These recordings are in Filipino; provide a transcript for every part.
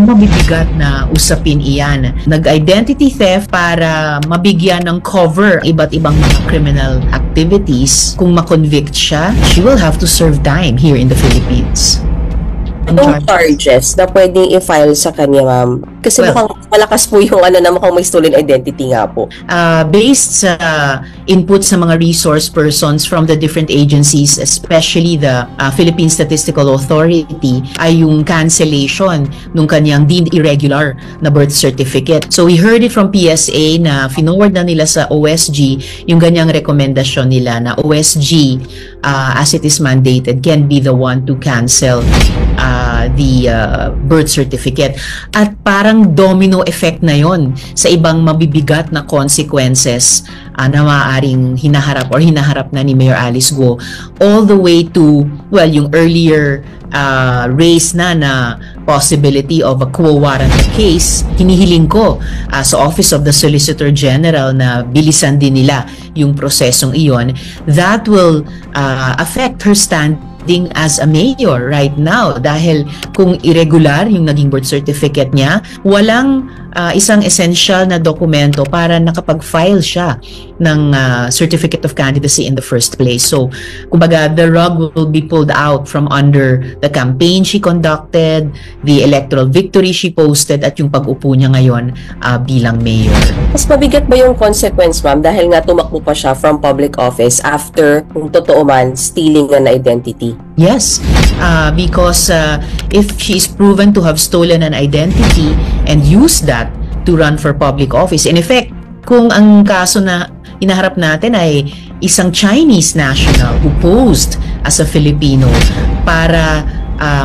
Mabibigat na usapin iyan. Nag-identity theft para mabigyan ng cover iba't ibang mga criminal activities. Kung makonvict siya, she will have to serve time here in the Philippines. Anong charges na pwedeng i-file sa kanya, ma'am? Kasi mukhang malakas po yung mukhang may stolen identity nga po. Based sa input sa mga resource persons from the different agencies, especially the Philippine Statistical Authority, ay yung cancellation nung kanyang deemed irregular na birth certificate. So we heard it from PSA na finoward na nila sa OSG yung ganyang rekomendasyon nila na OSG, as it is mandated, can be the one to cancel the birth certificate. At parang domino effect na yon sa ibang mabibigat na consequences na maaaring hinaharap na ni Mayor Alice Guo, all the way to, well, yung earlier raised na possibility of a quo warranto case. Hinihiling ko sa Office of the Solicitor General na bilisan din nila yung prosesong iyon. That will affect her standing as a mayor right now, dahil kung irregular yung naging birth certificate niya, walang isang essential na dokumento para nakapag-file siya ng certificate of candidacy in the first place. So, kumbaga, the rug will be pulled out from under the campaign she conducted, the electoral victory she posted, at yung pag-upo niya ngayon bilang mayor. Mas mabigat ba yung consequence, ma'am, dahil nga tumakbo pa siya from public office after, kung totoo man, stealing an identity? Yes, because if she is proven to have stolen an identity and used that to run for public office, in effect, kung ang kaso na inaharap natin ay isang Chinese national who posed as a Filipino para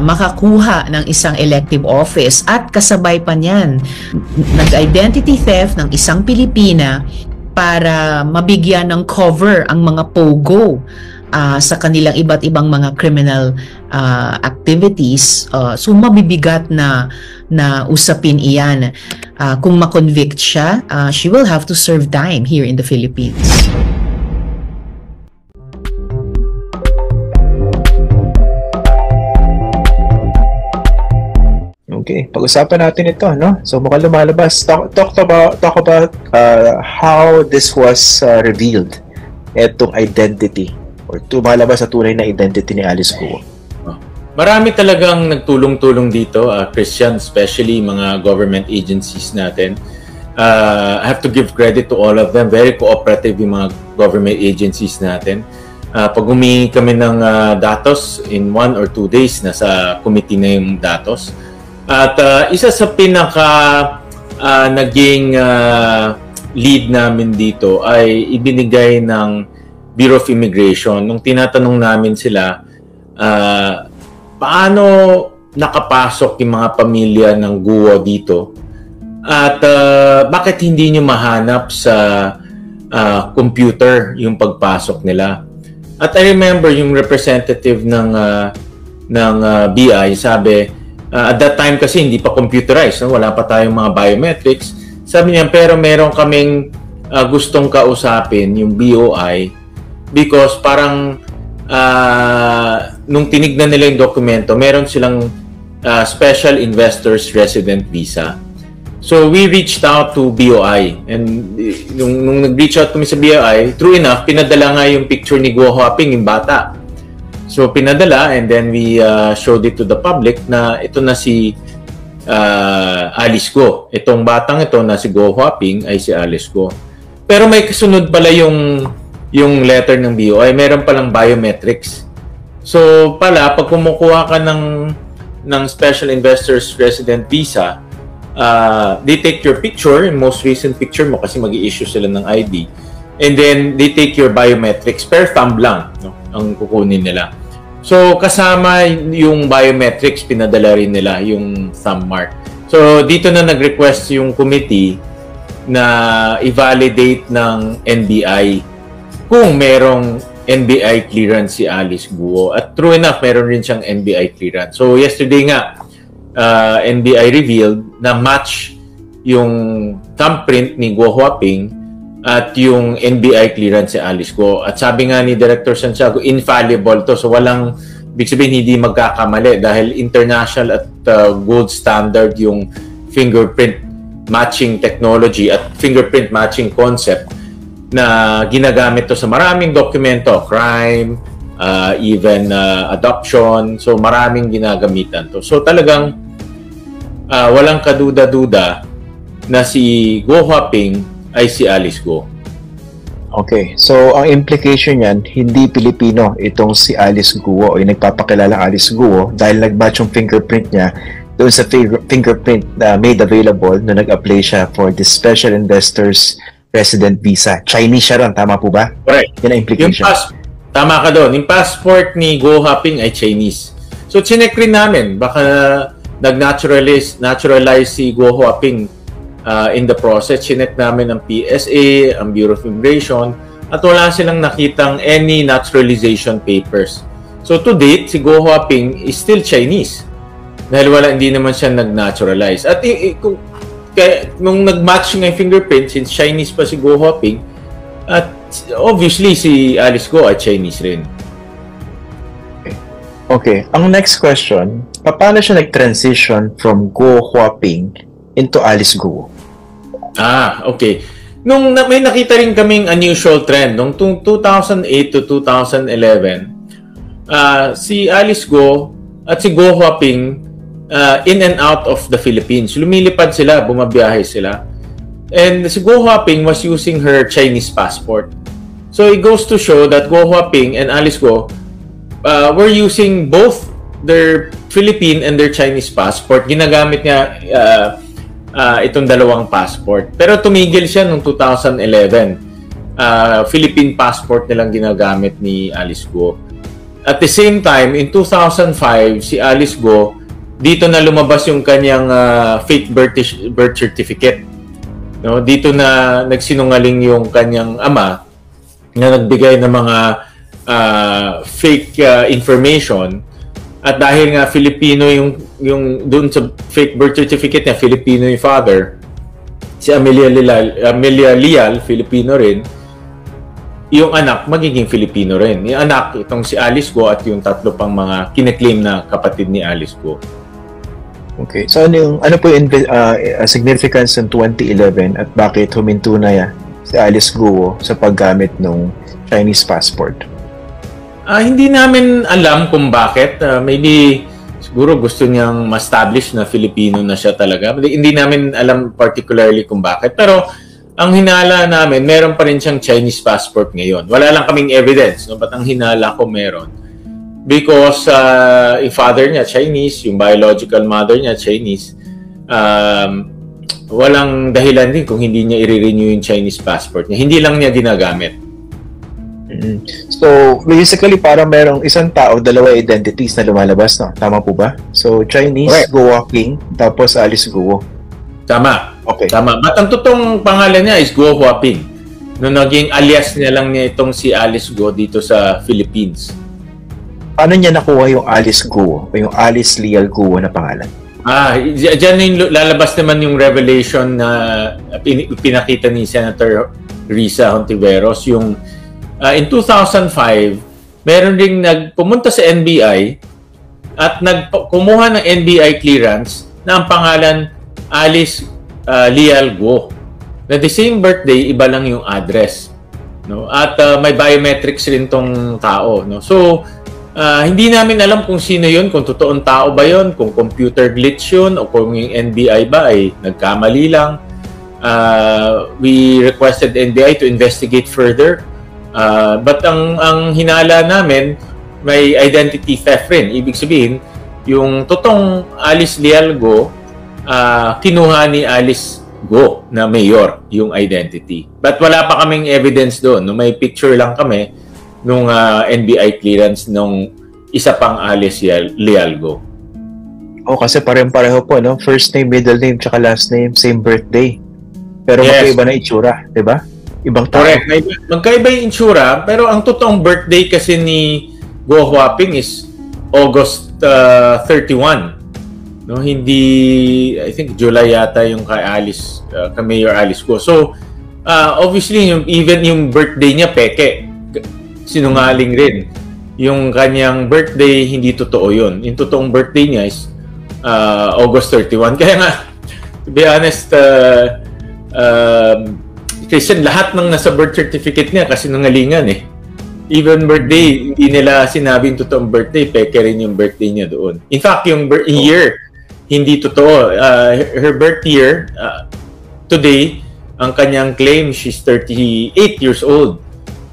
makakuha ng isang elective office, at kasabay pa niyan nag-identity theft ng isang Pilipina para mabigyan ng cover ang mga pogo sa kanilang iba't ibang mga criminal activities, so mabibigat na usapin iyan. Kung makonvict siya, she will have to serve time here in the Philippines. Okay, pag-usapan natin ito, no? So mukhang lumalabas. Talk about how this was revealed, etong identity, or tumalabas sa tunay na identity ni Alice Guo. Marami talagang nagtulong-tulong dito, Christian, especially mga government agencies natin. I have to give credit to all of them. Very cooperative yung mga government agencies natin. Pag humingi kami ng datos, in 1 or 2 days, nasa committee na yung datos. At isa sa pinaka naging lead namin dito ay ibinigay ng Bureau of Immigration. Nung tinatanong namin sila, paano nakapasok yung mga pamilya ng Guo dito? At bakit hindi nyo mahanap sa computer yung pagpasok nila? At I remember yung representative ng BI, sabi, at that time kasi hindi pa computerized, no? Wala pa tayong mga biometrics. Sabi niya, pero meron kaming gustong kausapin, yung BOI, because parang nung tinignan nila yung dokumento, meron silang special investors resident visa. So we reached out to BOI, and nung nag-reach out kami sa BOI, true enough, pinadala nga yung picture ni Guo Huaping, yung bata. So pinadala, and then we showed it to the public na ito na si Alice Guo. Itong batang ito na si Guo Huaping ay si Alice Guo. Pero may kasunod pala yung letter ng BOI, meron palang biometrics. So pala, pag kumukuha ka ng Special Investors Resident Visa, they take your picture, yung most recent picture mo, kasi mag-i-issue sila ng ID. And then they take your biometrics, per thumb lang, no, ang kukunin nila. So kasama yung biometrics, pinadala rin nila yung thumb mark. So dito na nag-request yung committee na i-validate ng NBI kung merong NBI clearance si Alice Guo. At true enough, meron rin siyang NBI clearance. So yesterday nga, NBI revealed na match yung thumbprint ni Guo Huaping at yung NBI clearance si Alice Guo. At sabi nga ni Director Santiago, infallible to. So walang ibig sabihin hindi magkakamali dahil international at gold standard yung fingerprint matching technology at fingerprint matching concept na ginagamit to sa maraming dokumento, crime, even adoption. So maraming ginagamitan to. So talagang walang kaduda-duda na si Guo Huaping ay si Alice Guo. Okay, so ang implication niyan, hindi Pilipino itong si Alice Guo o yung nagpapakilalang Alice Guo dahil nag-match yung fingerprint niya doon sa fingerprint na made available na nag-apply siya for the Special Investors Resident Visa. Chinese siya ron, tama po ba? Correct. Yan ang implication. Tama ka doon. Yung passport ni Guo Huaping ay Chinese. So, chinek rin namin. Baka nag-naturalize si Guo Huaping in the process. Chinek namin ang PSA, ang Bureau of Immigration, at wala silang nakitang any naturalization papers. So, to date, si Guo Huaping is still Chinese. Dahil hindi naman siya nag-naturalize. At nung nag-match nga yung fingerprint, since Chinese pa si Guo Huaping, at obviously si Alice Guo ay Chinese rin. Okay. Ang next question, paano siya nag-transition from Guo Huaping into Alice Guo? Okay. May nakita rin kaming unusual trend. Nung 2008 to 2011, si Alice Guo at si Guo Huaping in and out of the Philippines. Lumilipad sila, bumabiyahe sila. And si Guo Huaping was using her Chinese passport. So it goes to show that Guo Huaping and Alice Guo were using both their Philippine and their Chinese passport. Ginagamit niya itong dalawang passport. Pero tumigil siya noong 2011. Philippine passport nilang ginagamit ni Alice Guo. At the same time, in 2005, si Alice Guo, dito na lumabas yung kanyang fake birth certificate. No, dito na nagsinungaling yung kanyang ama na nagbigay ng mga fake information, at dahil nga Filipino yung doon sa fake birth certificate niya, Filipino yung father, si Amelia Leal, Filipino rin, yung anak magiging Filipino rin. Yung anak, itong si Alice Guo at yung tatlo pang mga kine-claim na kapatid ni Alice Guo. Okay. So ano po yung significance ng 2011 at bakit huminto na si Alice Guo sa paggamit ng Chinese passport? Hindi namin alam kung bakit. Maybe siguro gusto niyang ma-establish na Filipino na siya talaga. Hindi namin alam particularly kung bakit. Pero ang hinala namin, meron pa rin siyang Chinese passport ngayon. Wala lang kaming evidence. No? But ang hinala ko meron. Because yung father niya Chinese, yung biological mother niya Chinese, walang dahilan din kung hindi niya i-renew yung Chinese passport niya. Hindi lang niya ginagamit. So, basically, parang merong isang tao, dalawa identities na lumalabas, no? Tama po ba? So, Chinese, Guo Huaping, tapos Alice Guo. Tama. Okay. Tama. But ang totoong pangalan niya is Guo Huaping. Nung naging alias niya lang niya itong si Alice Guo dito sa Philippines. Paano niya nakuha yung Alice Guo o yung Alice Leal Guo na pangalan? Diyan yung lalabas naman yung revelation na pinakita ni Senator Risa Hontiveros. Yung in 2005, meron ring pumunta sa NBI at kumuha ng NBI clearance na ang pangalan Alice Leal Guo. Na the same birthday, iba lang yung address. No? At may biometrics rin tong tao. No? So, hindi namin alam kung sino yun, kung totoong tao ba yun, kung computer glitch yun, o kung yung NBI ba ay nagkamali lang. We requested NBI to investigate further. But ang hinala namin, may identity theft rin. Ibig sabihin, yung totoong Alice Leal Guo, kinuha ni Alice Guo na mayor yung identity. But wala pa kaming evidence doon. No? May picture lang kami nung NBI clearance nung isa pang Alice Leal Guo. Kasi pareho po, no? First name, middle name, tsaka last name, same birthday. Pero magkaiba na itsura, di ba? Ibang tao. Correct. Magkaiba yung itsura, pero ang totoong birthday kasi ni Guo Huaping is August 31. No, hindi, I think July yata yung kay Alice, kay Mayor Alice Guo. So, obviously, even yung birthday niya peke, sinungaling rin. yung kanyang birthday, hindi totoo yun. Yung totoong birthday niya is August 31. Kaya nga, to be honest, Christian, lahat ng nasa birth certificate niya kasi nangalingan eh. Even birthday, hindi nila sinabi yung totoong birthday, peke rin yung birthday niya doon. In fact, yung year, hindi totoo. Her birth year, today, ang kanyang claim, she's 38 years old.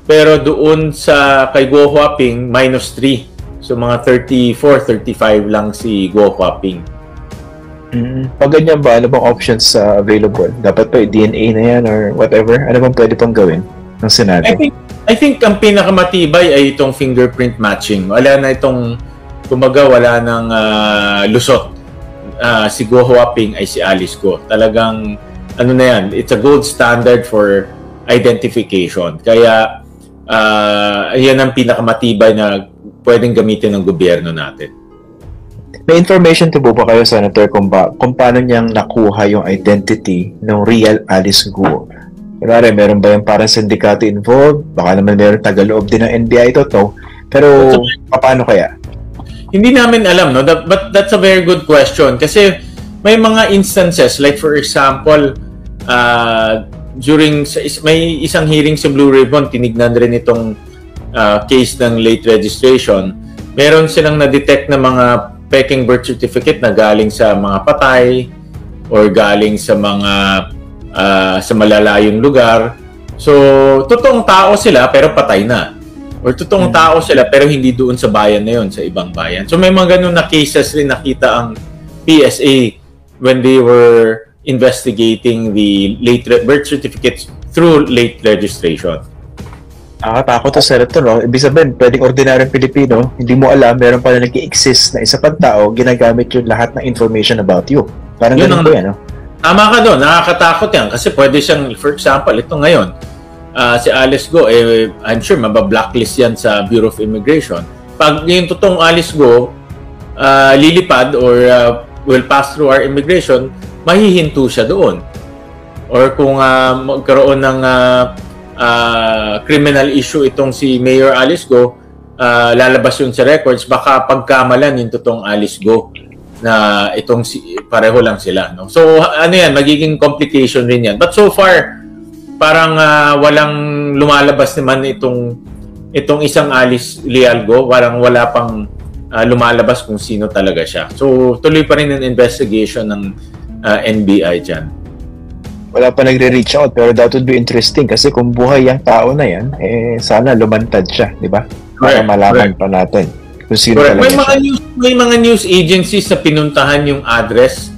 Pero doon sa kay Guo Huaping, -3. So mga 34, 35 lang si Guo Huaping. Pag ganyan ba, ano bang options available? Dapat pa DNA na yan or whatever? Ano bang pwede pang gawin ng Senado? I think ang pinakamatibay ay itong fingerprint matching. Wala na itong, kumaga wala nang lusot. Si Guo Huaping ay si Alice Guo. Talagang, ano na yan, it's a gold standard for identification. Kaya, yan ang pinakamatibay na pwedeng gamitin ng gobyerno natin. May information to ba kayo, Senator, kung paano niyang nakuha yung identity ng real Alice Guo? Kunwari, meron ba yung parang sindikato involved? Baka naman meron tagaloob din ng NBI ito. Pero, paano kaya? Hindi namin alam, no? But that's a very good question. Kasi may mga instances, like for example, may isang hearing sa Blue Ribbon, tinignan rin itong case ng late registration. Meron silang na-detect na mga peking birth certificate na galing sa mga patay or galing sa mga sa malalayong lugar. So, totoong tao sila pero patay na. Or totoong tao sila pero hindi doon sa bayan na yun, sa ibang bayan. So, may mga ganun na cases rin nakita ang PSA when they were investigating the late birth certificates through late registration. Nakakatakot to, Senator, no? Ibig sabihin, pwedeng ordinaryong Pilipino, hindi mo alam, meron pala nag-i-exist na isa pang tao, ginagamit yung lahat ng information about you. Parang ganun po yan, no? Tama ka doon, nakakatakot yan. Kasi pwede siyang, for example, ito ngayon, si Alice Guo, I'm sure mabablacklist yan sa Bureau of Immigration. Pag yung totoong Alice Guo, lilipad or will pass through our immigration, mahihinto siya doon. Or kung magkaroon ng criminal issue itong si Mayor Alice Guo, lalabas yun sa records, baka pagkamalan yung totoong Alice Guo na itong pareho lang sila, no? So ano yan, magiging complication rin yan. But so far, parang walang lumalabas naman itong isang Alice Leal Guo, parang wala pang lumalabas kung sino talaga siya. So tuloy pa rin ang investigation ng NBI dyan. Wala pa nagre-reach out, pero that would be interesting kasi kung buhay yung tao na yan, sana lumantad siya, di ba? Para malaman pa natin kung sino talaga siya. May mga news agencies na pinuntahan yung address,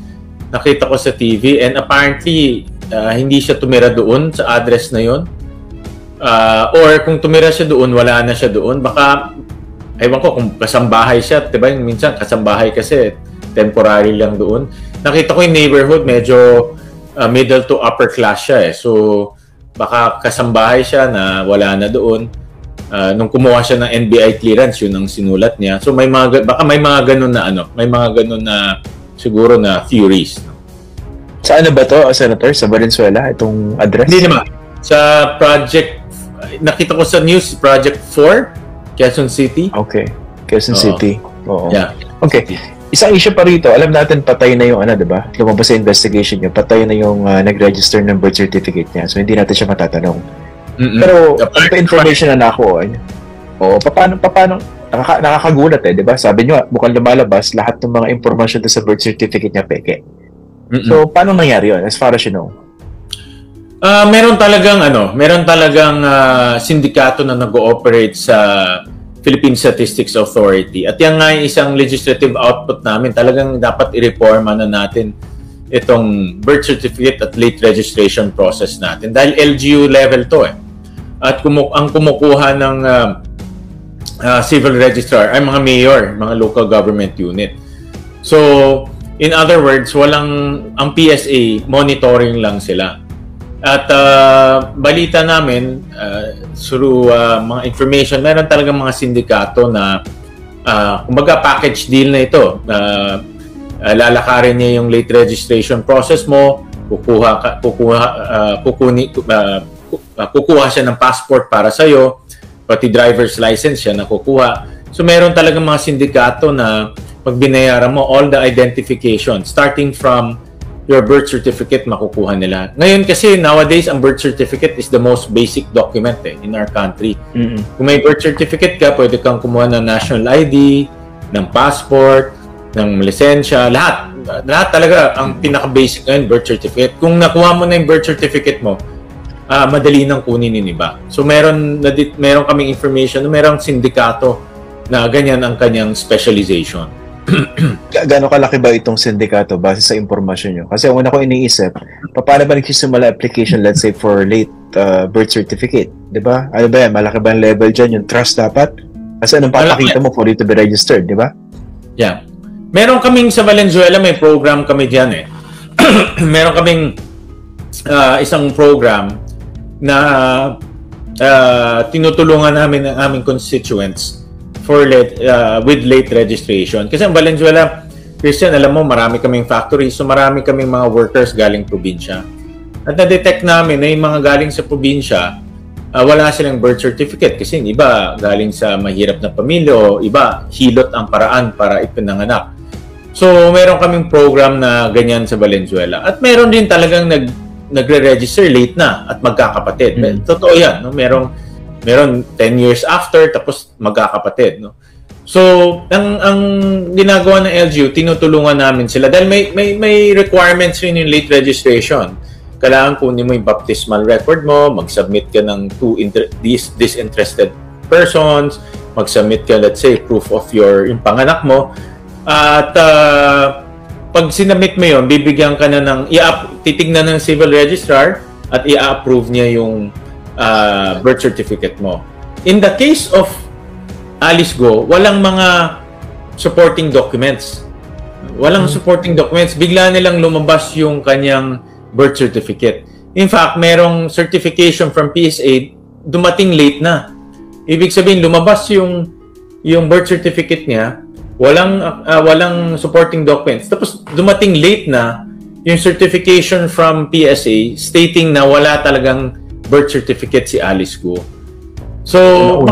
nakita ko sa TV, and apparently hindi siya tumira doon sa address na yun. Or kung tumira siya doon, wala na siya doon. Baka, ewan ko kung kasambahay siya, di ba? Minsan kasambahay kasi temporary lang doon. Nakita ko yung neighborhood, medyo middle to upper class siya eh. So, baka kasambahay siya na wala na doon. Nung kumuha siya ng NBI clearance, yun ang sinulat niya. So, baka may mga ganun na may mga ganun na siguro na theories. Saan ba to, Senator? Sa Valenzuela, itong address? Hindi naman. Sa project, nakita ko sa news, Project 4, Quezon City. Okay. Quezon City. Oo. Yeah. Okay. Isang issue pa rito, alam natin patay na yung diba? Lumabas sa investigation niya, patay na yung nag-register ng birth certificate niya. So hindi natin siya matatanong. Pero ano pa information na nakuha niya? Paano nakakagulat diba? Sabi niyo, mukhang lumalabas lahat ng mga impormasyon sa birth certificate niya peke. So paano nangyari yun as far as you know? Meron talagang sindikato na nag-ooperate sa Philippine Statistics Authority. At yan nga yung isang legislative output namin. Talagang dapat i-reforma na natin itong birth certificate at late registration process natin. Dahil LGU level to eh. At ang kumukuha ng civil registrar ay mga mayor, mga local government unit. So, in other words, ang PSA, monitoring lang sila. At balita namin, through mga information, meron talagang mga sindikato na kumbaga package deal na ito. Lalakarin niya yung late registration process mo, kukuha siya ng passport para sa'yo, pati driver's license siya nakukuha. So meron talagang mga sindikato na pag binayaran mo, all the identification, starting from your birth certificate, makukuha nila. Ngayon kasi, nowadays, ang birth certificate is the most basic document in our country. Kung may birth certificate ka, pwede kang kumuha ng national ID, ng passport, ng lisensya, lahat. Lahat talaga, ang pinaka-basic ngayon, birth certificate. Kung nakuha mo na yung birth certificate mo, madali nang kunin yung iba. So, meron kaming information, merong sindikato na ganyan ang kanyang specialization. Gaano kalaki ba itong sindikato base sa impormasyon nyo? Kasi una ko iniisip, paano ba nagsisimula application, let's say, for late birth certificate? Diba? Ano ba yan? Malaki ba ang level dyan? Yung trust dapat? Kasi anong papakita mo for it to be registered, diba? Yeah. Meron kaming sa Valenzuela, may program kami dyan Meron kaming isang program na tinutulungan namin ang aming constituents for with late registration. Kasi ang Valenzuela, Christian, alam mo, marami kaming factories, so marami kaming mga workers galing probinsya. At na-detect namin na yung mga galing sa probinsya, wala silang birth certificate kasi yung iba galing sa mahirap na pamilya o iba hilot ang paraan para ipinanganak. So, meron kaming program na ganyan sa Valenzuela. At meron din talagang nagre-register late na at magkakapatid. Totoo yan, no? Meron 10 years after, tapos magkakapatid, no? So, ang ginagawa ng LGU, tinutulungan namin sila dahil may requirements rin yung late registration. Kailangan kunin mo yung baptismal record mo, mag-submit ka ng disinterested persons, mag-submit ka, let's say, proof of yung panganak mo. At pag sinabit mo yun, bibigyan ka na ng, titignan ng civil registrar at i-approve niya yung birth certificate mo. In the case of Alice Go, walang mga supporting documents. Walang supporting documents. Bigla nilang lumabas yung kanyang birth certificate. In fact, merong certification from PSA dumating late na. Ibig sabihin, lumabas yung birth certificate niya, walang supporting documents. Tapos dumating late na yung certification from PSA stating na wala talagang birth certificate si Alice Go. So,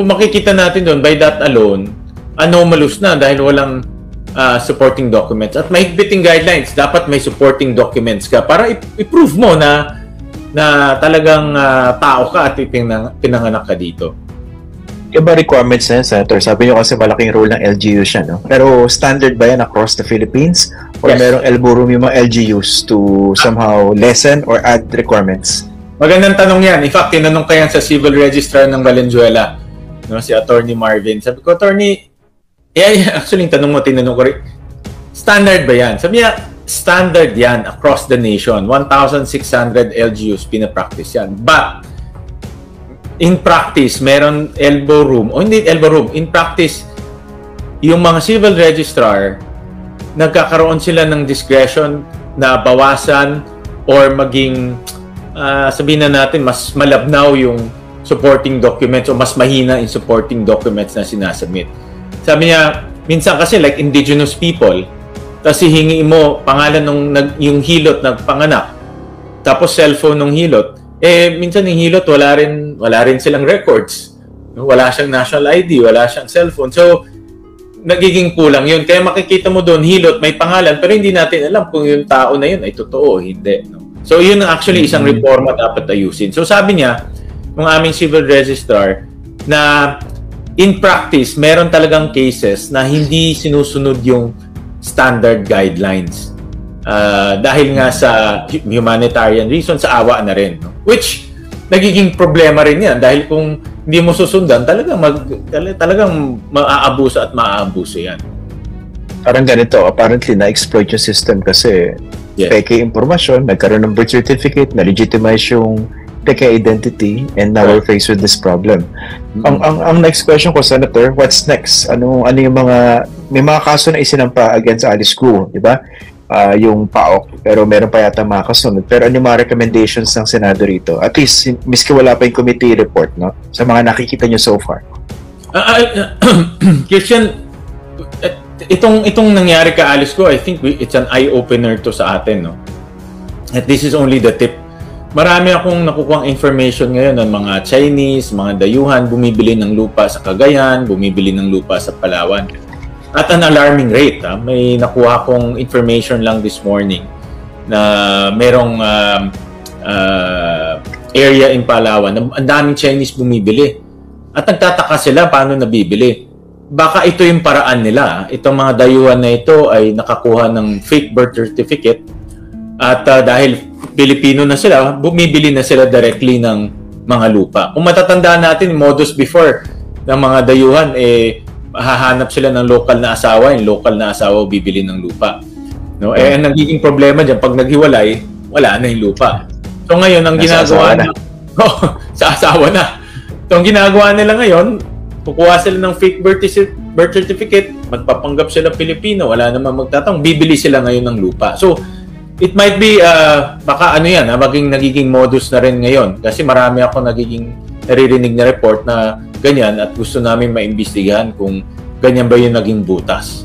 makikita natin doon, by that alone, anomalous na dahil walang supporting documents. At mahigpiting guidelines, dapat may supporting documents ka para i-prove mo na talagang tao ka at pinanganak ka dito. Iba requirements na yan, Senator? Sabi nyo kasi malaking role ng LGU siya, no? Pero standard ba yan across the Philippines? Or merong elbow room yung mga LGUs to somehow lessen or add requirements? Magandang tanong yan. In fact, tinanong ko yan sa civil registrar ng Valenzuela, no, si Attorney Marvin. Sabi ko, Attorney, actually, tinanong ko rin, standard ba yan? Sabi niya, standard yan across the nation. 1,600 LGUs pinapractice yan. But, in practice, meron elbow room, o hindi elbow room, in practice, yung mga civil registrar, nagkakaroon sila ng discretion na bawasan or maging, sabihin na natin, mas malabnaw yung supporting documents o mas mahina yung supporting documents na sinasubmit. Sabi niya, minsan kasi like indigenous people, kasi hingi mo pangalan yung hilot nagpanganak, tapos cellphone ng hilot, minsan yung hilot wala rin silang records. Wala siyang national ID, wala siyang cellphone. So, nagiging kulang yun. Kaya makikita mo doon, hilot, may pangalan, pero hindi natin alam kung yung tao na yun ay totoo o hindi. No? So, yun actually isang reforma dapat ayusin. So, sabi niya, ng aming civil registrar, na in practice, meron talagang cases na hindi sinusunod yung standard guidelines. Dahil nga sa humanitarian reason, sa awa na rin. No? Which, nagiging problema rin yan. Dahil kung hindi mo susundan, talagang maaabuso at maaabuso yan. Parang ganito, apparently na-exploit yung system kasi peke impormasyon, nagkaroon ng birth certificate, na-legitimize yung peke identity, and now we're faced with this problem. Ang next question ko, Senator, what's next? Ano yung may mga kaso na isinampa against Alice Go, di ba? Yung PAOK, pero meron pa yata mga kasunod. Pero ano yung mga recommendations ng Senado rito? At least, miski wala pa yung committee report, no? Sa mga nakikita nyo so far. Christian, itong nangyari ka Alice Go, I think it's an eye-opener to sa atin, no? At this is only the tip. marami akong nakukuhang information ngayon ng mga Chinese, mga dayuhan, bumibili ng lupa sa Cagayan, bumibili ng lupa sa Palawan. At an alarming rate. May nakuha akong information lang this morning na merong area in Palawan. Ang daming Chinese bumibili. At nagtataka sila paano nabibili. Baka ito yung paraan nila. Itong mga dayuhan na ito ay nakakuha ng fake birth certificate. At dahil Pilipino na sila, bumibili na sila directly ng mga lupa. Kung matatandaan natin, modus before ng mga dayuhan, hahanap sila ng local na asawa. Yung local na asawa bibili ng lupa. No? Ang nagiging problema dyan, pag naghiwalay, wala na yung lupa. So ngayon, ang ginagawa nila, sa asawa na. So ang ginagawa nila ngayon, kukuha sila ng fake birth certificate, magpapanggap sila Pilipino, wala namang magtatang, bibili sila ngayon ng lupa. So, it might be, baka maging nagiging modus na rin ngayon. Kasi marami ako naririnig na report na ganyan at gusto namin maimbestigahan kung ganyan ba yung naging butas.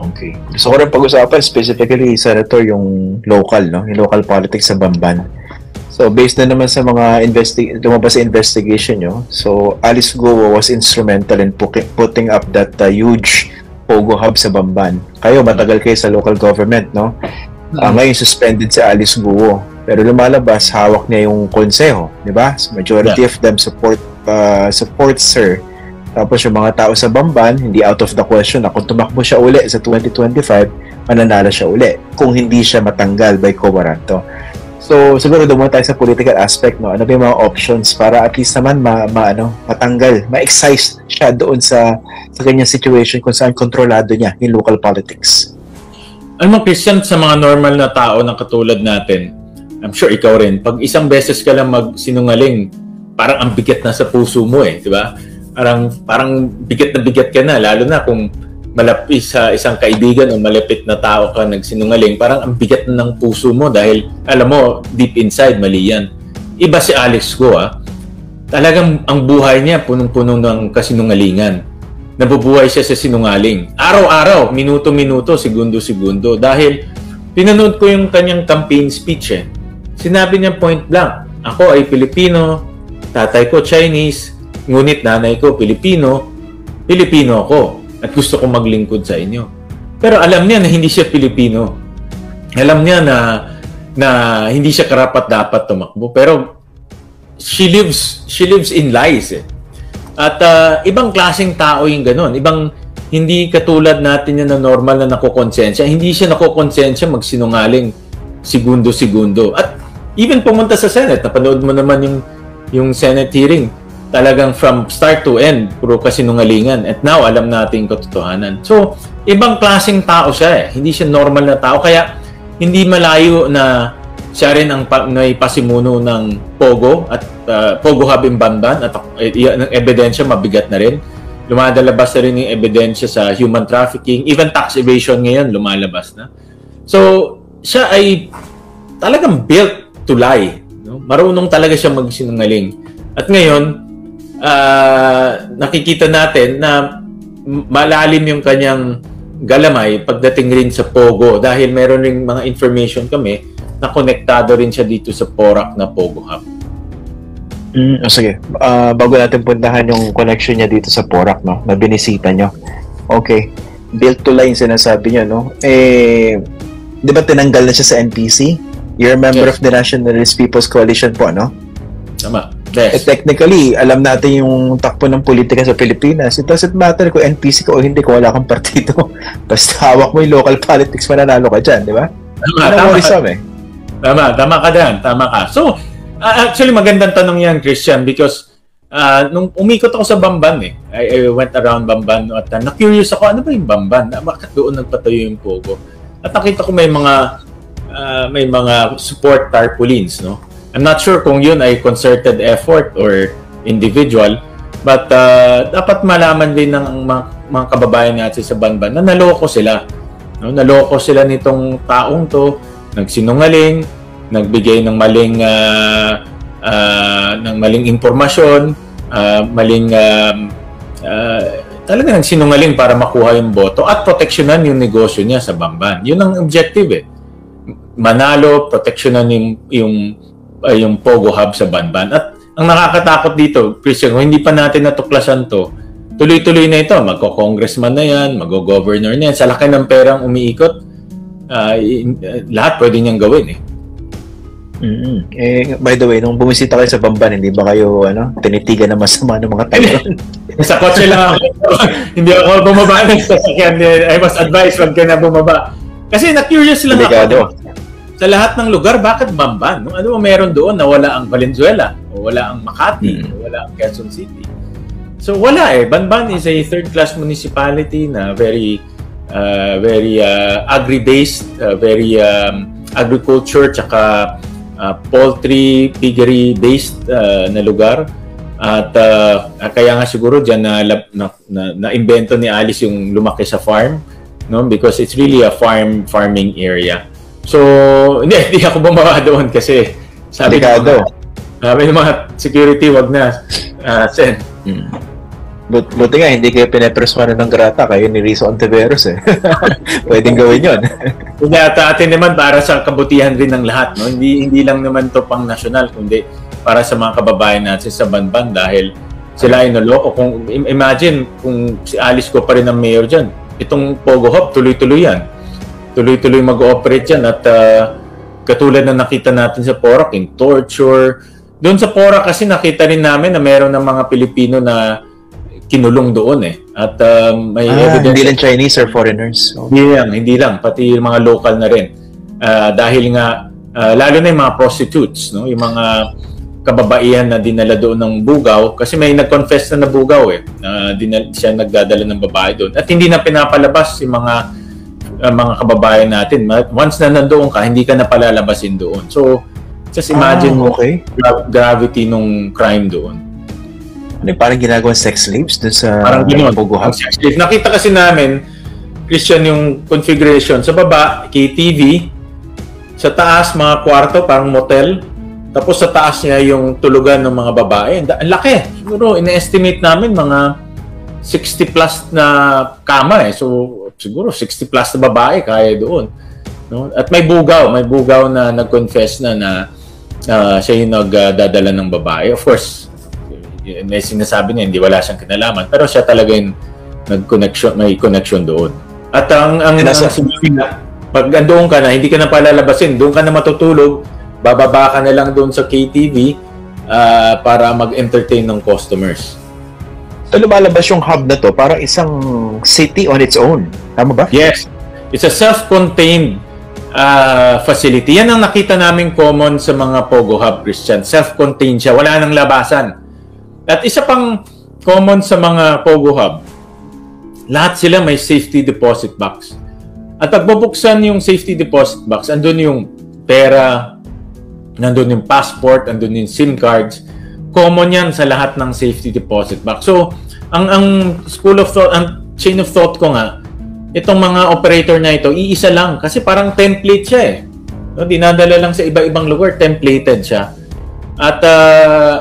Okay. Gusto ko rin pag-usapan specifically, Senator, yung local, no? Yung local politics sa Bamban. So, based na naman sa mga lumabas sa investigation nyo, so Alice Guo was instrumental in putting up that huge Pogo hub sa Bamban. Kayo, matagal kayo sa local government, no? Ngayon, suspended si Alice Guo. Pero lumalabas, hawak niya yung konseho, di ba? So, majority of them supports her. Tapos yung mga tao sa Bamban, hindi out of the question na kung tumakbo siya uli sa 2025, mananalo siya uli kung hindi siya matanggal by Comaranto. So, siguro doon tayo sa political aspect, no? Ano ba yung mga options para at least naman matanggal, ma-excise siya doon sa kanyang situation kung saan kontrolado niya yung local politics. Alam mo, Christian, sa mga normal na tao na katulad natin, I'm sure ikaw rin, pag isang beses ka lang magsinungaling, parang ang bigat na sa puso mo di ba? Parang bigat ka na, lalo na kung malapit sa isang kaibigan o malapit na tao ka nagsinungaling, parang ang bigat na ng puso mo dahil alam mo, deep inside, mali yan. Iba si Alex Guo, talagang ang buhay niya punong-puno ng kasinungalingan. Nabubuhay siya sa sinungaling. Araw-araw, minuto-minuto, segundo-segundo. Dahil pinanood ko yung kanyang campaign speech Sinabi niya point blank, ako ay Pilipino, tatay ko Chinese, ngunit nanay ko Pilipino ako at gusto kong maglingkod sa inyo. Pero alam niya na hindi siya Pilipino. Alam niya na hindi siya karapat-dapat tumakbo. Pero she lives in lies At ibang klaseng tao yung ganun. Hindi katulad natin yan na normal na nakukonsensya. Hindi siya nakukonsensya magsinungaling segundo-segundo. At even pumunta sa Senate, napanood mo naman yung Senate hearing. Talagang from start to end, puro kasinungalingan. At now, alam natin katotohanan. So, ibang klaseng tao siya Hindi siya normal na tao. Kaya, hindi malayo na siya rin ang may pasimuno ng Pogo at Pogo Hub in Bamban. At ang ebidensya, mabigat na rin. Lumadalabas na rin yung ebidensya sa human trafficking. Even tax evasion ngayon, lumalabas na. So, siya ay talagang built to lie. No? Marunong talaga siya magsinungaling. At ngayon, nakikita natin na malalim yung kanyang galamay pagdating rin sa Pogo dahil meron ring mga information kami na konektado rin siya dito sa Porac na Pogo Hub. Sige, bago natin puntahan yung connection niya dito sa Porac, no, na binisita nyo. Okay, built to lie yung sinasabi niyo, no? Di ba tinanggal na siya sa NPC? You're a member of the Nationalist People's Coalition po, no? Tama. Yes. Technically, alam natin yung takbo ng politika sa Pilipinas. It doesn't matter kung NPC ka o hindi, kung wala kang partido. Basta hawak mo yung local politics, mananalo ka dyan, di ba? Tama ka dyan. Tama ka. So, actually, magandang tanong yan, Christian, because nung umikot ako sa Bamban, I went around Bamban at na-curious ako, ano ba yung Bamban? Bakit doon nagpatayo yung Pogo? At nakita ko may mga support tarpaulins, no? I'm not sure kung yun ay concerted effort or individual, but dapat malaman din ng mga kababayan natin sa Bamban na naloko sila. No? Naloko sila nitong taong to, nagsinungaling, nagbigay ng maling impormasyon, talaga nagsinungaling para makuha yung boto at proteksyonan yung negosyo niya sa Bamban. Yun ang objective Manalo, proteksyonan yung yung Pogo Hub sa Banban. At ang nakakatakot dito, Christian, kung hindi pa natin natuklasan to, tuloy-tuloy na ito. Magko-congressman na yan, maggo-governor na yan. Sa laki ng perang umiikot, lahat pwede niyang gawin eh. By the way, nung bumisita kayo sa Bamban, hindi ba kayo tinitigan na masama ng mga tao? Sa kotse lang ako. Hindi ako bumaba ng sasakyan. I was advised, wag ka na bumaba. Kasi na-curious lang ako. Sa lahat ng lugar, bakit Bamban? Ano meron doon na wala ang Valenzuela, o wala ang Makati, o wala ang Quezon City? So wala eh. Banban is a third-class municipality na very agri-based, very agriculture, tsaka poultry, piggery-based na lugar. At kaya nga siguro dyan na-invento ni Alice yung lumaki sa farm, no? Because it's really a farming area. So, hindi ako bumaba doon kasi sabi ng mga security, wag na. Sen. Buti nga, hindi kayo pinepresyonan ng grata, kayo ni Rizzo Ontiveros eh. Pwedeng gawin yun. Hindi, at atin naman para sa kabutihan rin ng lahat, no? Hindi lang naman to pang nasyonal, kundi para sa mga kababayan natin sa Banban dahil sila ay naloko. Kung imagine kung si Alice Go pa rin ang mayor dyan, itong Pogo Hub, tuloy-tuloy yan. Tuloy-tuloy mag-ooperate yan at katulad na nakita natin sa Porac, yung torture. Doon sa Porac kasi nakita rin namin na meron ng mga Pilipino na kinulong doon eh. At may evidence. Hindi lang Chinese or foreigners. Hindi lang. Pati yung mga local na rin. Dahil nga, lalo na yung mga prostitutes, no? Yung mga kababaihan na dinala doon ng bugaw. Kasi may nag-confess na bugaw eh. Siya nagdadala ng babae doon. At hindi na pinapalabas yung mga kababayan natin. Once na nandoon ka, hindi ka na palalabasin doon. So, just imagine gravity nung crime doon. Parang ginagawang sex slaves dun sa Pogo Hub. Nakita kasi namin, Christian, yung configuration. Sa baba, KTV. Sa taas, mga kwarto, parang motel. Tapos sa taas niya yung tulugan ng mga babae. Ang laki. Siguro, ina-estimate namin mga 60 plus na kama eh. So, siguro 60 plus na babae kaya doon. No? At may bugaw na nag-confess na siya yung nagdadala ng babae. Of course, may sinasabi niya, hindi wala siyang kinalaman. Pero siya talaga yung may connection doon. At ang sinabi na, pag andoon ka na, hindi ka na palalabasin, doon ka na matutulog, bababa ka na lang doon sa KTV para mag-entertain ng customers. So, lumalabas yung hub na to, parang isang city on its own. Tama ba? Yes. It's a self-contained facility. Yan ang nakita namin common sa mga Pogo Hub, Christian. Self-contained siya. Wala nang labasan. At isa pang common sa mga Pogo Hub, lahat sila may safety deposit box. At pag bubuksan yung safety deposit box, andun yung pera, nandun yung passport, andun yung SIM cards. Common yan sa lahat ng safety deposit box. So, ang school of thought, ang chain of thought ko nga, itong mga operator na ito, iisa lang. Kasi parang template siya eh. No, dinadala lang sa iba-ibang lugar, templated siya. At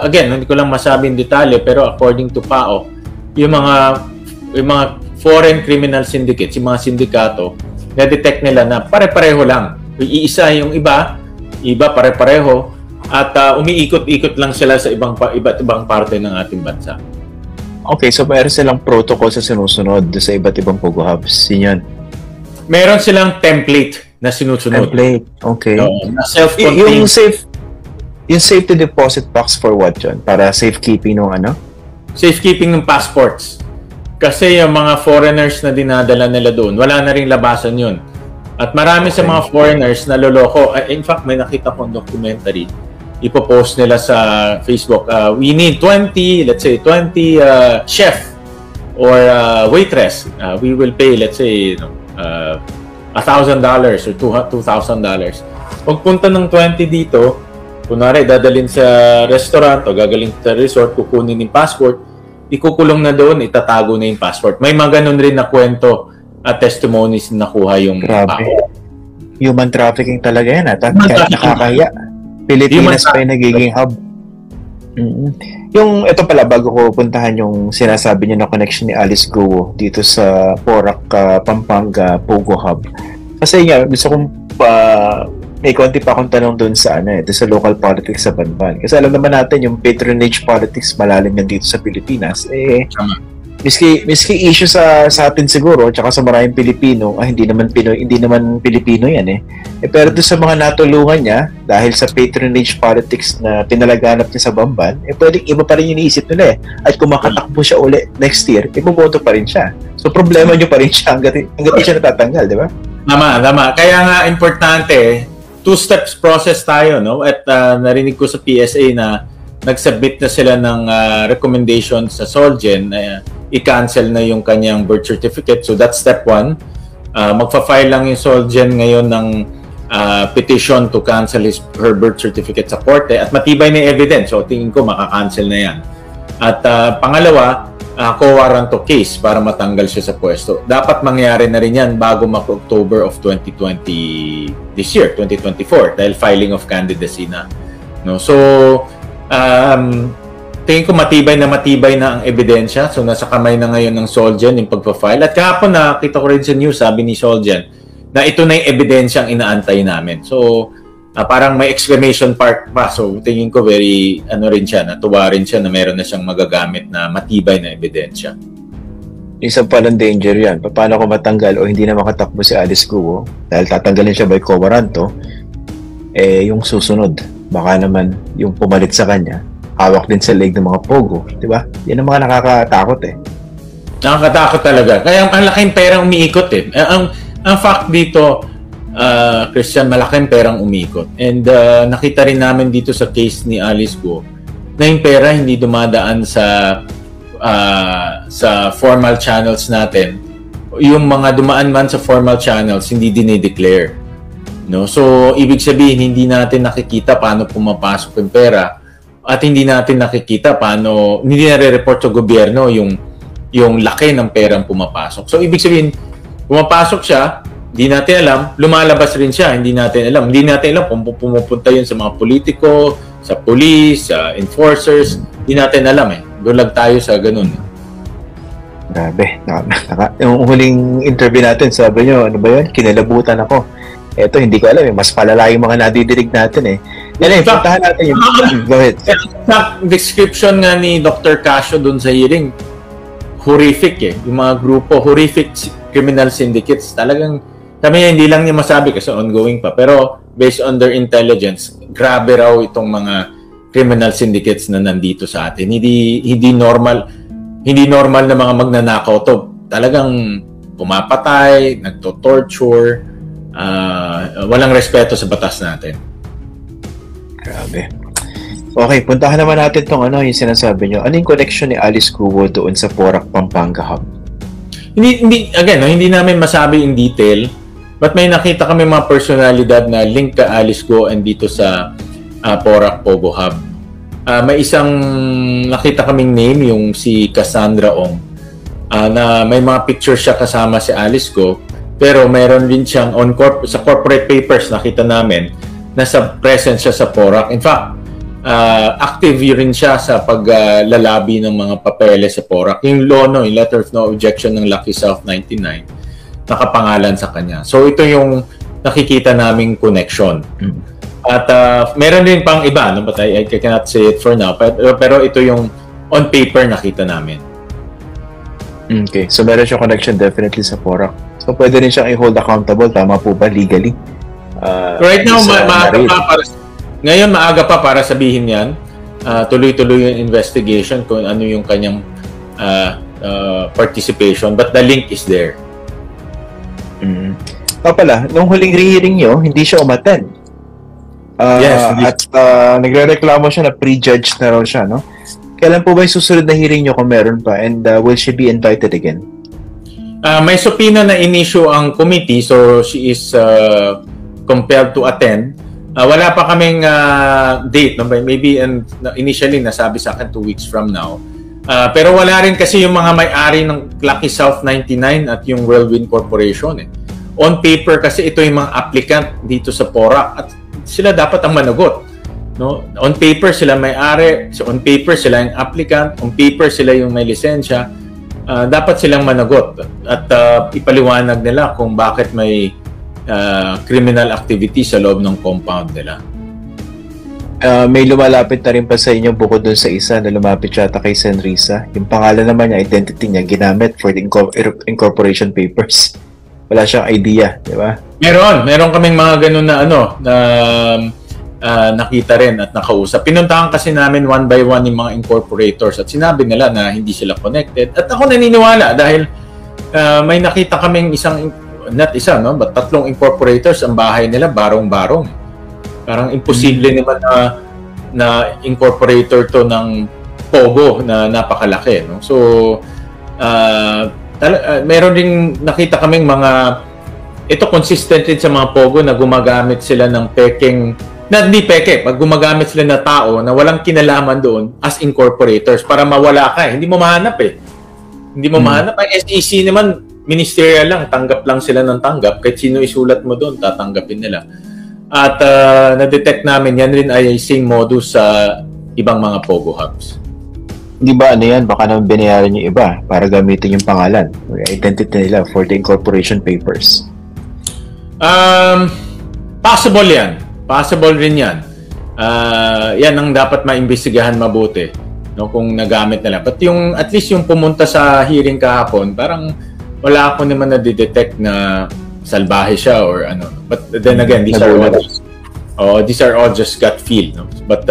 again, hindi ko lang masabing detalye, pero according to PAO, yung mga foreign criminal syndicates, yung mga sindikato, na-detect nila na pare-pareho lang. Iisa yung iba't pare-pareho, at umiikot-ikot lang sila sa iba't ibang parte ng ating bansa. Okay, so mayroon silang protocol sa sinusunod sa iba't ibang Pogo Hubs. Yan. Meron silang template na sinusunod. Template, okay. Self-contained. Yung safety deposit box for what yun? Para safekeeping ng ano? Safekeeping ng passports. Kasi yung mga foreigners na dinadala nila doon, wala na rin labasan yun. At marami sa mga foreigners na loloko. In fact, may nakita kong documentary. Ipopost nila sa Facebook. We need 20 chef or waitress. We will pay, let's say, $1,000 or $2,000. Pagpunta ng 20 dito, kunwari, dadalhin sa restaurant o gagaling sa resort, kukunin yung passport, ikukulong na doon, itatago na yung passport. May mga ganun rin na kwento at testimonies na nakuha yung Grabe. Human trafficking talaga yan at nakakaya. Pilipinas pa yung nagiging hub. Yung, ito pala, bago ko puntahan yung sinasabi niya na connection ni Alice Go dito sa Porac, Pampanga, Pogo Hub. Kasi nga, gusto kong may konti pa akong tanong doon sa doon sa local politics sa Banban. Kasi alam naman natin yung patronage politics malalim yan dito sa Pilipinas. Miski issue sa atin siguro, tsaka sa maraming Pilipino, hindi naman Pilipino yan pero doon sa mga natulungan niya dahil sa patronage politics na pinalaganap niya sa Bamban, pwedeng iba pa rin yung iniisip nila At kung makatakbo siya uli next year, iboboto pa rin siya. So problema niyo pa rin siya hanggat di siya natatanggal, di ba? Tama. Kaya nga importante, two steps process tayo, no? At narinig ko sa PSA na nag-submit na sila ng recommendation sa Solgen na i-cancel na yung kanyang birth certificate. So that's step 1. Magfa-file lang yung Solgen ngayon ng petition to cancel her birth certificate sa korte at matibay na evidence. So tingin ko makakancel na yan. At pangalawa, co-warranto case para matanggal siya sa pwesto. Dapat mangyari na rin yan bago October of 2020 this year, 2024, dahil filing of candidacy na. No? So, tingin ko matibay na ang ebidensya. So, nasa kamay na ngayon ng Solgen yung pagpa-file. At kahapon nakita ko rin sa news, sabi ni Solgen, na ito na yung ebidensya ang inaantay namin. So, parang may exclamation mark pa. So, tingin ko very, natuwa rin siya na meron na siyang magagamit na matibay na ebidensya. Isang palang danger yan. Paano kung matanggal o hindi na makatakbo si Alice Guo dahil tatanggalin siya by co-warranto, yung susunod, baka naman yung pumalit sa kanya, hawak din sa leg ng mga pogo. Diba? Yan ang mga nakakatakot Nakakatakot talaga. Kaya ang laking perang umiikot Ang fact dito, Christian, malaking perang umikot. And nakita rin namin dito sa case ni Alice Guo na yung pera hindi dumadaan sa formal channels natin. Yung mga dumaan man sa formal channels, hindi dinideclare. No? So, ibig sabihin, hindi natin nakikita paano pumapasok yung pera at hindi natin nakikita paano, hindi nare-report sa gobyerno yung laki ng perang pumapasok. So, ibig sabihin, pumapasok siya, hindi natin alam, lumalabas rin siya, hindi natin alam kung pumupunta yun sa mga politiko, sa police, sa enforcers, hindi natin alam Doon lang tayo sa ganun. Grabe. Yung huling interview natin, sabi nyo, ano ba yun? Kinalabutan ako. Eto, hindi ko alam mas palala yung mga nadidinig natin puntahan natin yung... Go ahead. Sa description nga ni Dr. Casio doon sa hearing, horrific yung mga grupo, horrific criminal syndicates. Talagang kami hindi lang niya masabi kasi ongoing pa. Pero based on their intelligence, grabe raw itong mga criminal syndicates na nandito sa atin. Hindi normal na mga magnanakaw to. Talagang pumapatay, nagto-torture, walang respeto sa batas natin. Grabe. Okay, puntahan naman natin tong yung sinasabi nyo. Ano yung connection ni Alice Guo doon sa Porac, Pampanga Hub? Hindi namin masabi in detail. But may nakita kami mga personalidad na link ka Alice Guo and dito sa Porac Pogo Hub. May isang nakita kaming name, yung si Cassandra Ong, na may mga pictures siya kasama si Alice Guo, pero mayroon din siyang sa corporate papers nakita namin nasa presence siya sa Porac. In fact, active rin siya sa paglalabi ng mga papeles sa Porac. Yung LONO, yung Letter of No Objection ng Lucky South 99, nakapangalan sa kanya. So ito yung nakikita naming connection. At meron din pang iba, but I cannot say it for now. Pero ito yung on paper nakita namin. Okay, so meron siyang connection definitely sa Porac. So pwede rin siyang i-hold accountable, tama po ba, legally? Right now, maaga pa para sabihin yan. Tuloy-tuloy yung investigation kung ano yung kanyang participation. But the link is there. Pala, nung huling hearing nyo, hindi siya umattend. Yes. At nagre-reklamo siya na prejudged na raw siya, no? Kailan po ba yung susunod na hearing nyo kung meron pa? And will she be invited again? May subpoena na in-issue ang committee, so she is compelled to attend. Wala pa kaming date, no? Maybe initially nasabi sa akin 2 weeks from now. Pero wala rin kasi yung mga may-ari ng Lucky South 99 at yung Whirlwind Corporation. On paper kasi ito yung mga applicant dito sa Porac at sila dapat ang managot. No? On paper sila may-ari, so on paper sila yung applicant, on paper sila yung may lisensya. Dapat silang managot at ipaliwanag nila kung bakit may criminal activity sa loob ng compound nila. May lumalapit na rin pa sa inyo bukod dun sa isa na lumapit yata kay Senrisa. Yung pangalan naman niya, identity niya, ginamit for the incorporation papers. Wala siyang idea, di ba? Meron kaming mga ganun na na nakita rin at nakausap. Pinuntahan kasi namin one by one yung mga incorporators at sinabi nila na hindi sila connected. At ako naniniwala dahil may nakita kaming but 3 incorporators, ang bahay nila barong-barong. Parang imposible naman na incorporator to ng Pogo na napakalaki, no? So meron ding nakita kaming ito consistent din sa mga Pogo na gumagamit sila ng hindi peke, pag gumagamit sila na tao na walang kinalaman doon as incorporators para mawala ka, hindi mo mahanap Hindi mo mahanap. Ang SEC naman, ministerial lang, tanggap lang sila ng tanggap. Kahit sino isulat mo doon, tatanggapin nila. At na-detect namin, yan rin ay same modus sa ibang mga Pogo hubs. Hindi ba yan? Baka naman binayaran yung iba para gamitin yung pangalan or identity nila for the incorporation papers. Possible yan. Possible rin yan. Yan ang dapat maimbestigahan mabuti, no, kung nagamit nila. But at least yung pumunta sa hearing kahapon, parang wala ako naman na-detect na salbahe siya or ano. But then again, these are all just gut feel, no? But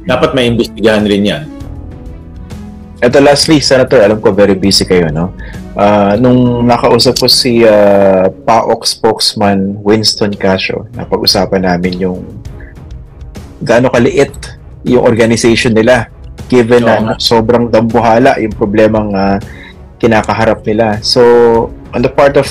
dapat maimbestigahan rin yan. Ito lastly, Senator, alam ko very busy kayo, no? Nung nakausap ko si PAOK spokesman Winston Casio, napag-usapan namin yung gaano kaliit yung organization nila given na sobrang dambuhala yung problemang kinakaharap nila. So, on the part of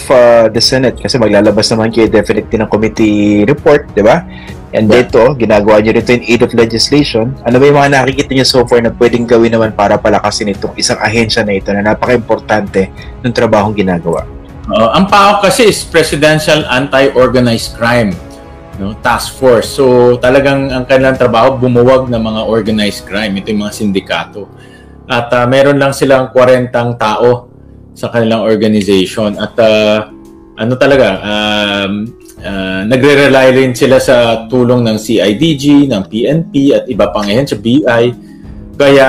the Senate, kasi maglalabas naman kayo definitely ng committee report, di ba? And dito, ginagawa nyo rito in aid of legislation. Ano ba yung mga nakikita nyo so far na pwedeng gawin naman para palakasin itong isang ahensya na ito na napaka-importante ng trabahong ginagawa? Ang PAOK kasi is Presidential Anti-Organized Crime, no, Task Force. So talagang ang kanilang trabaho bumuwag ng mga organized crime. Ito yung mga sindikato. At meron lang silang 40 tao sa kanilang organization. At nagre-rely rin sila sa tulong ng CIDG, ng PNP at iba pang sa BI. Kaya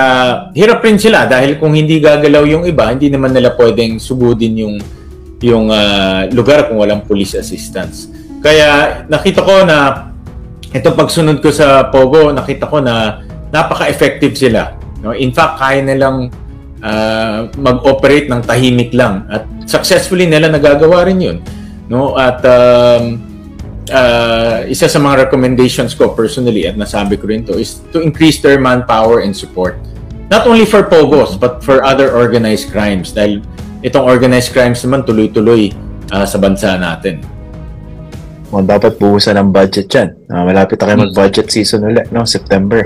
hirap rin sila dahil kung hindi gagalaw yung iba, hindi naman nila pwedeng sugudin yung lugar kung walang police assistance. Kaya nakita ko na itong pagsunod ko sa Pogo, nakita ko na napaka-effective sila. No? In fact, kaya nilang mag-operate ng tahimik lang at successfully nila nagagawa rin yun. No, at isa sa mga recommendations ko personally at nasabi ko rin to is to increase their manpower and support, not only for Pogos but for other organized crimes dahil itong organized crimes naman tuloy-tuloy sa bansa natin. Dapat buhusan ng budget yan. Malapit na kayo mag-budget season ulit, no? September.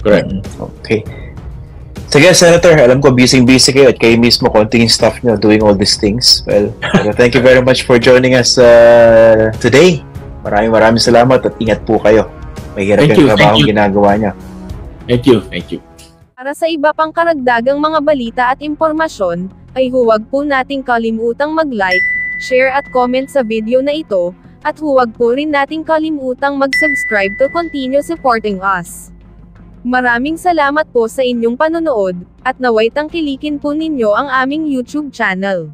Correct. Okay. Sige, Senator, alam ko busy kayo at kayo mismo konting staff nyo doing all these things. Well, thank you very much for joining us today. Maraming salamat at ingat po kayo. Mahirap yung trabahong ginagawa niya. Thank you. Para sa iba pang karagdagang mga balita at impormasyon, ay huwag po nating kalimutang mag-like, share at comment sa video na ito, at huwag po rin nating kalimutang mag-subscribe to continue supporting us. Maraming salamat po sa inyong panonood, at naway tangkilikin po ninyo ang aming YouTube channel.